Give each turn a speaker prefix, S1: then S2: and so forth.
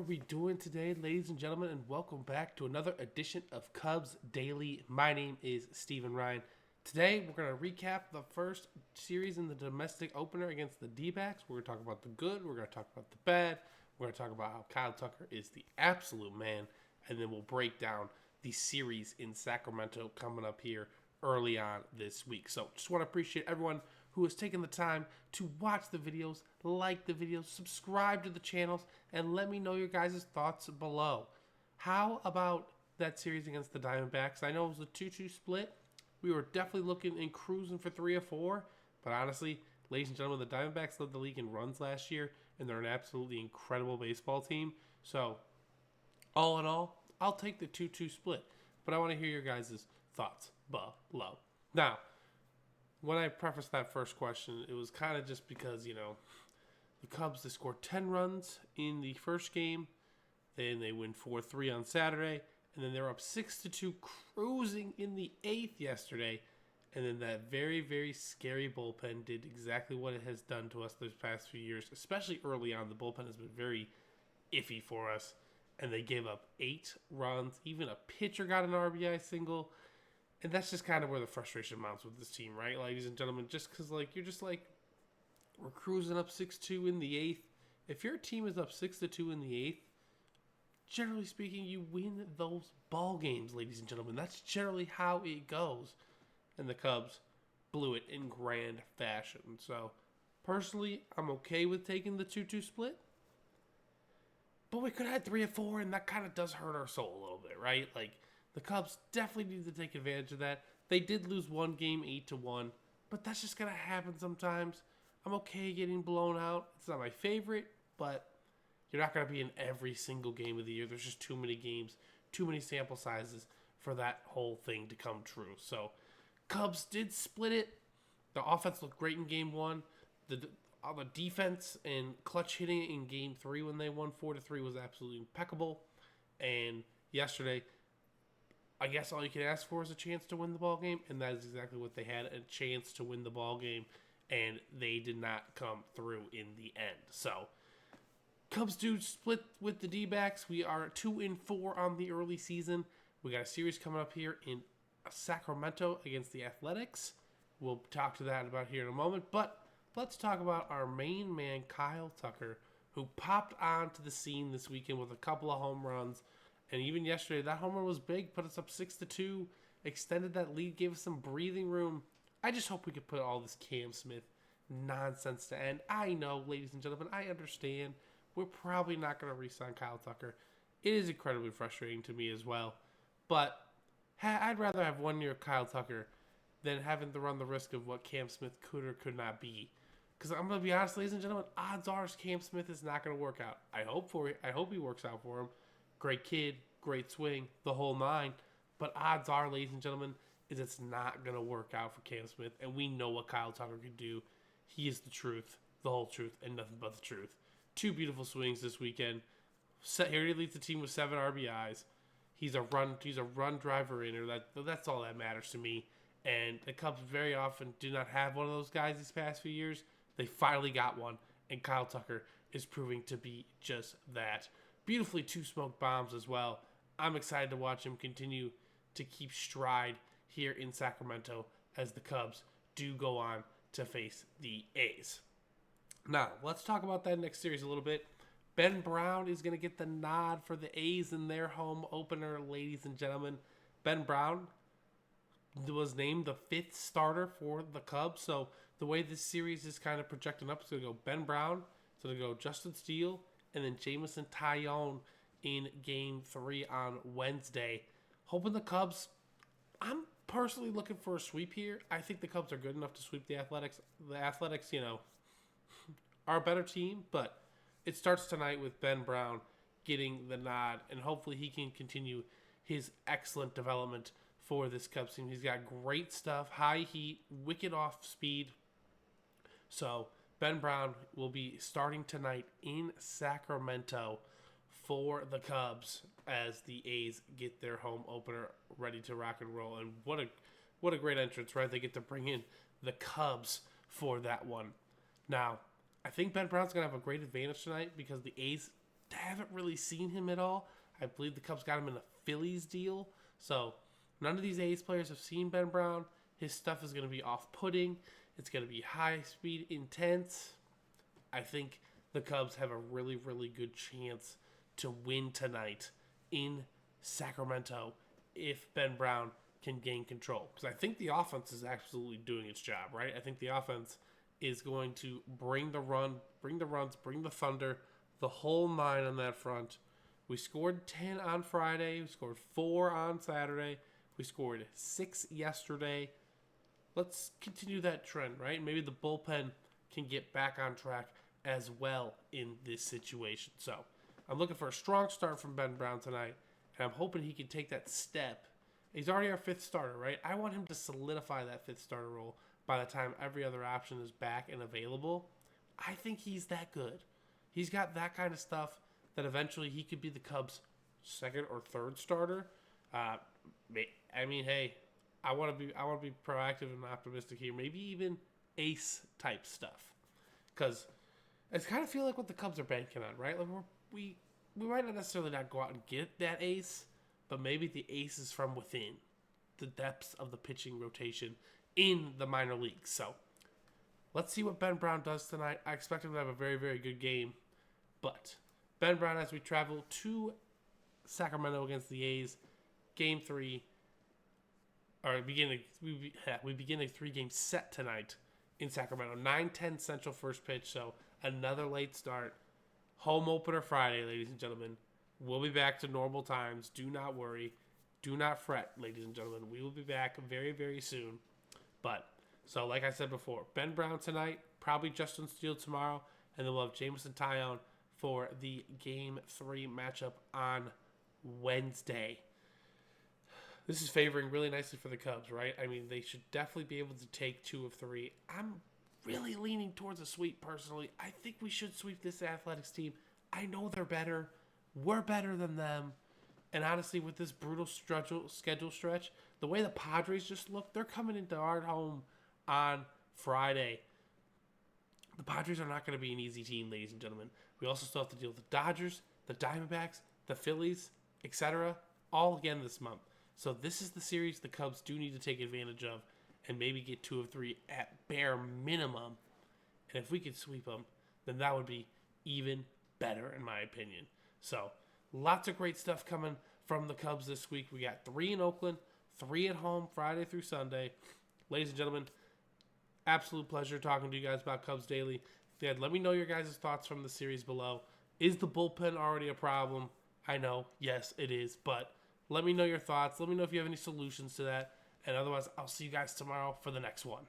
S1: we doing today, ladies and gentlemen? And welcome back to another edition of Cubs Daily. My name is Steven Ryan. Today, we're going to recap the first series in the domestic opener against the D-backs. We're going to talk about the good. We're going to talk about the bad. We're going to talk about how Kyle Tucker is the absolute man. And then we'll break down the series in Sacramento coming up here early on this week. So just want to appreciate everyone who has taken the time to watch the videos, like the videos, subscribe to the channels, and let me know your guys' thoughts below. How about that series against the Diamondbacks? I know it was a 2-2 split. We were definitely looking and cruising for 3 or 4, but honestly, ladies and gentlemen, the Diamondbacks led the league in runs last year, and they're an absolutely incredible baseball team. So, all in all, I'll take the 2-2 split, but I want to hear your guys' thoughts below. Now, when I prefaced that first question, it was kind of just because, the Cubs, they scored 10 runs in the first game. Then they win 4-3 on Saturday. And then they're up 6-2, cruising in the 8th yesterday. And then that very, very scary bullpen did exactly what it has done to us these past few years, especially early on. The bullpen has been very iffy for us. And they gave up 8 runs. Even a pitcher got an RBI single. And that's just kind of where the frustration mounts with this team, right, ladies and gentlemen? Just because, we're cruising up 6-2 in the 8th. If your team is up 6-2 in the 8th, generally speaking, you win those ball games, ladies and gentlemen. That's generally how it goes. And the Cubs blew it in grand fashion. So, personally, I'm okay with taking the 2-2 split. But we could have had 3 or 4, and that kind of does hurt our soul a little bit, right? The Cubs definitely need to take advantage of that. They did lose one game 8-1, but that's just going to happen sometimes. I'm okay getting blown out. It's not my favorite, but you're not going to be in every single game of the year. There's just too many games, too many sample sizes for that whole thing to come true. So, Cubs did split it. The offense looked great in game 1. The defense and clutch hitting in game 3 when they won 4-3 was absolutely impeccable. And yesterday, I guess all you can ask for is a chance to win the ball game, and that is exactly what they had, a chance to win the ball game, and they did not come through in the end. So, Cubs do split with the D-backs. We are 2-4 on the early season. We got a series coming up here in Sacramento against the Athletics. We'll talk to that about here in a moment, but let's talk about our main man, Kyle Tucker, who popped onto the scene this weekend with a couple of home runs. And even yesterday, that home run was big, put us up 6-2, extended that lead, gave us some breathing room. I just hope we could put all this Cam Smith nonsense to end. I know, ladies and gentlemen, I understand. We're probably not going to re-sign Kyle Tucker. It is incredibly frustrating to me as well. But I'd rather have 1 year of Kyle Tucker than having to run the risk of what Cam Smith could or could not be. Because I'm going to be honest, ladies and gentlemen, odds are Cam Smith is not going to work out. I hope he works out for him. Great kid, great swing, the whole 9. But odds are, ladies and gentlemen, is it's not going to work out for Cam Smith. And we know what Kyle Tucker can do. He is the truth, the whole truth, and nothing but the truth. 2 beautiful swings this weekend. Here he leads the team with 7 RBIs. He's a run driver inner. That's all that matters to me. And the Cubs very often do not have one of those guys these past few years. They finally got one, and Kyle Tucker is proving to be just that. Beautifully 2 smoked bombs as well. I'm excited to watch him continue to keep stride here in Sacramento as the Cubs do go on to face the A's. Now, let's talk about that next series a little bit. Ben Brown is going to get the nod for the A's in their home opener, ladies and gentlemen. Ben Brown was named the 5th starter for the Cubs. So the way this series is kind of projecting up, it's going to go Ben Brown, it's going to go Justin Steele, and then Jameson Taillon in Game 3 on Wednesday. Hoping the Cubs, I'm personally looking for a sweep here. I think the Cubs are good enough to sweep the Athletics. The Athletics, are a better team, but it starts tonight with Ben Brown getting the nod, and hopefully he can continue his excellent development for this Cubs team. He's got great stuff, high heat, wicked off speed. So Ben Brown will be starting tonight in Sacramento for the Cubs as the A's get their home opener ready to rock and roll. And what a great entrance, right? They get to bring in the Cubs for that one. Now, I think Ben Brown's going to have a great advantage tonight because the A's haven't really seen him at all. I believe the Cubs got him in a Phillies deal. So none of these A's players have seen Ben Brown. His stuff is going to be off-putting. It's going to be high-speed, intense. I think the Cubs have a really, really good chance to win tonight in Sacramento if Ben Brown can gain control. Because I think the offense is absolutely doing its job, right? I think the offense is going to bring the runs, bring the thunder, the whole 9 on that front. We scored 10 on Friday. We scored 4 on Saturday. We scored 6 yesterday. Let's continue that trend, right? Maybe the bullpen can get back on track as well in this situation. So I'm looking for a strong start from Ben Brown tonight, and I'm hoping he can take that step. He's already our 5th starter, right? I want him to solidify that 5th starter role by the time every other option is back and available. I think he's that good. He's got that kind of stuff that eventually he could be the Cubs' 2nd or 3rd starter. I mean, hey, I want to be proactive and optimistic here. Maybe even ace type stuff, because I kind of feel like what the Cubs are banking on, right? Like we might not necessarily not go out and get that ace, but maybe the ace is from within the depths of the pitching rotation in the minor leagues. So let's see what Ben Brown does tonight. I expect him to have a very, very good game. But Ben Brown, as we travel to Sacramento against the A's, Game 3, we begin a 3-game set tonight in Sacramento. 9:10 Central first pitch, so another late start. Home opener Friday, ladies and gentlemen. We'll be back to normal times. Do not worry. Do not fret, ladies and gentlemen. We will be back very, very soon. But, so like I said before, Ben Brown tonight, probably Justin Steele tomorrow, and then we'll have Jameson Taillon for the Game 3 matchup on Wednesday. This is favoring really nicely for the Cubs, right? I mean, they should definitely be able to take 2 of 3. I'm really leaning towards a sweep, personally. I think we should sweep this Athletics team. I know they're better. We're better than them. And honestly, with this brutal schedule stretch, the way the Padres just look, they're coming into our home on Friday. The Padres are not going to be an easy team, ladies and gentlemen. We also still have to deal with the Dodgers, the Diamondbacks, the Phillies, etc., all again this month. So this is the series the Cubs do need to take advantage of and maybe get 2 of 3 at bare minimum. And if we could sweep them, then that would be even better, in my opinion. So lots of great stuff coming from the Cubs this week. We got 3 in Oakland, 3 at home, Friday through Sunday. Ladies and gentlemen, absolute pleasure talking to you guys about Cubs Daily. Let me know your guys' thoughts from the series below. Is the bullpen already a problem? I know, yes, it is, but let me know your thoughts. Let me know if you have any solutions to that. And otherwise, I'll see you guys tomorrow for the next one.